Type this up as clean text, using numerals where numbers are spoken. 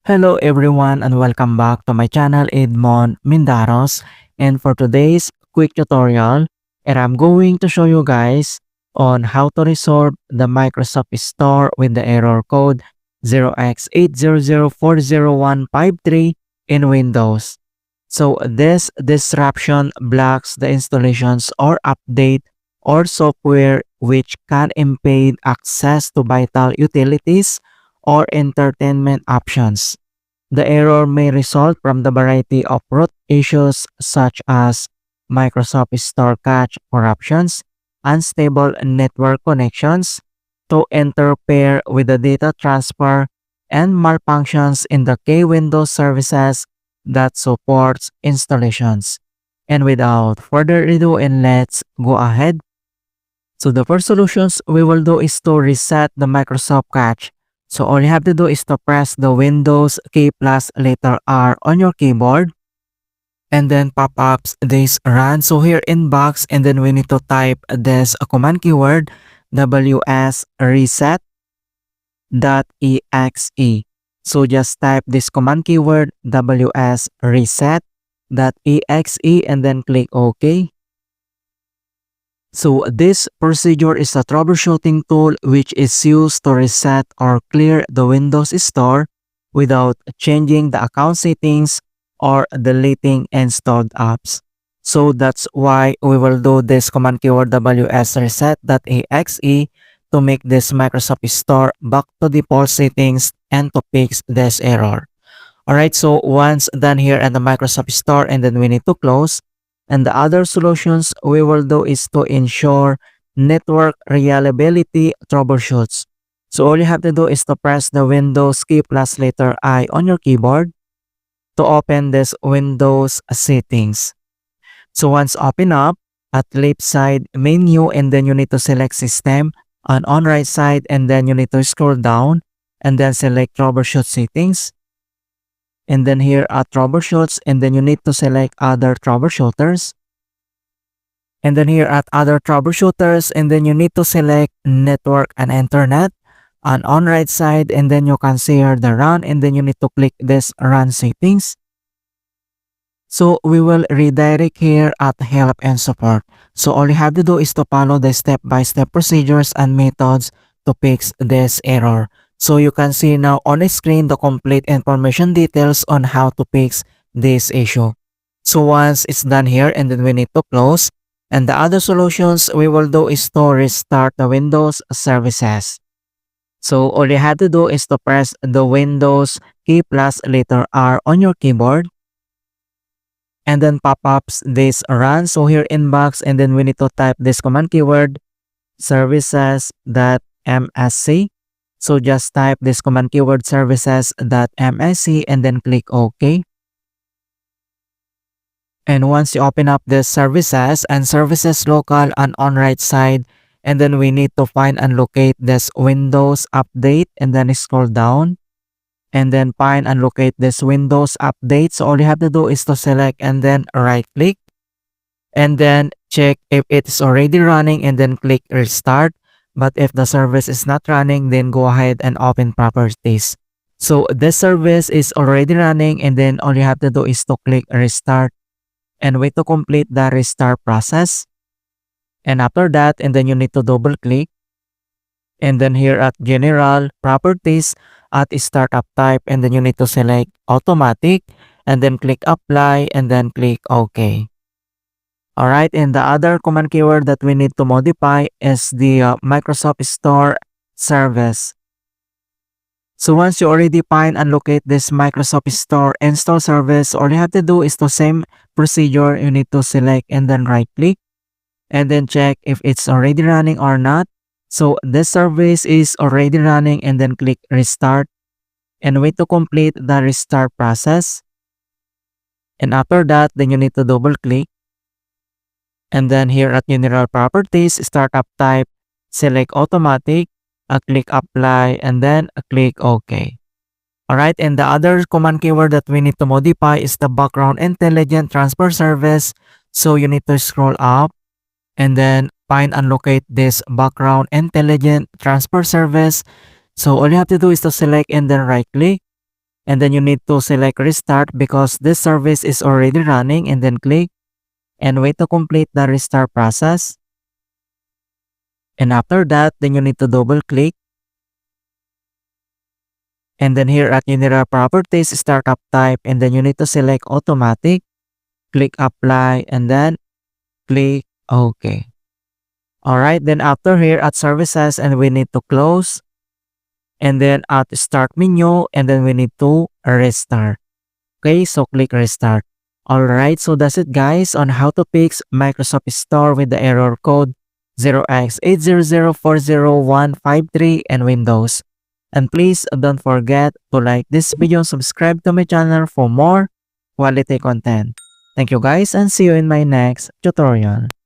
Hello everyone and welcome back to my channel Edmund Mindaros, and for today's quick tutorial I'm going to show you guys on how to resolve the Microsoft Store with the error code 0x80040153 in Windows. So this disruption blocks the installations or update or software which can impede access to vital utilities or entertainment options. The error may result from the variety of root issues such as Microsoft Store cache corruptions, unstable network connections, to interfere with the data transfer, and malfunctions in the key Windows services that supports installations. And without further ado, and let's go ahead. So the first solutions we will do is to reset the Microsoft cache. So all you have to do is to press the Windows key plus letter R on your keyboard, and then pop-ups this run. So here in box, and then we need to type this command keyword wsreset.exe. So just type this command keyword wsreset.exe and then click OK. So this procedure is a troubleshooting tool which is used to reset or clear the Windows Store without changing the account settings or deleting installed apps. So that's why we will do this command keyword wsreset.exe to make this Microsoft Store back to default settings and to fix this error. Alright, so once done here at the Microsoft Store, and then we need to close. And the other solutions we will do is to ensure network reliability troubleshoots. So all you have to do is to press the Windows key plus letter I on your keyboard to open this Windows settings. So once open up, at left side menu, and then you need to select system, and on right side, and then you need to scroll down and then select troubleshoot settings. And then here at troubleshoots, and then you need to select other troubleshooters. And then here at other troubleshooters, and then you need to select network and internet. And on right side, and then you can see here the run, and then you need to click this run settings. So we will redirect here at help and support. So all you have to do is to follow the step-by-step procedures and methods to fix this error. So you can see now on the screen the complete information details on how to fix this issue. So once it's done here, and then we need to close. And the other solutions we will do is to restart the Windows services. So all you have to do is to press the Windows key plus letter R on your keyboard. And then pop-ups this run. So here in box, and then we need to type this command keyword services.msc. So just type this command keyword services.msc and then click OK. And once you open up this services and services local and on right side, and then we need to find and locate this Windows update, and then scroll down and then find and locate this Windows update. So all you have to do is to select and then right click and then check if it is already running and then click restart. But if the service is not running, then go ahead and open properties. So this service is already running, and then all you have to do is to click restart and wait to complete the restart process. And after that, and then you need to double click. And then here at general properties at startup type, and then you need to select automatic and then click apply and then click OK. Alright, and the other command keyword that we need to modify is the Microsoft Store service. So once you already find and locate this Microsoft Store install service, all you have to do is the same procedure. You need to select and then right click and then check if it's already running or not. So this service is already running, and then click restart and wait to complete the restart process. And after that, then you need to double click. And then here at general properties, startup type, select automatic, click apply, and then click OK. Alright, and the other command keyword that we need to modify is the background intelligent transfer service. So you need to scroll up and then find and locate this background intelligent transfer service. So all you have to do is to select and then right click And then you need to select restart because this service is already running, and then click and wait to complete the restart process. And after that, then you need to double click. And then here at Unira Properties, Startup Type, and then you need to select Automatic. Click Apply, and then click OK. Alright, then after here at Services, and we need to close. And then at Start menu, and then we need to restart. Okay, so click Restart. Alright, so that's it guys on how to fix Microsoft Store with the error code 0x80040153 and Windows. And please don't forget to like this video and subscribe to my channel for more quality content. Thank you guys and see you in my next tutorial.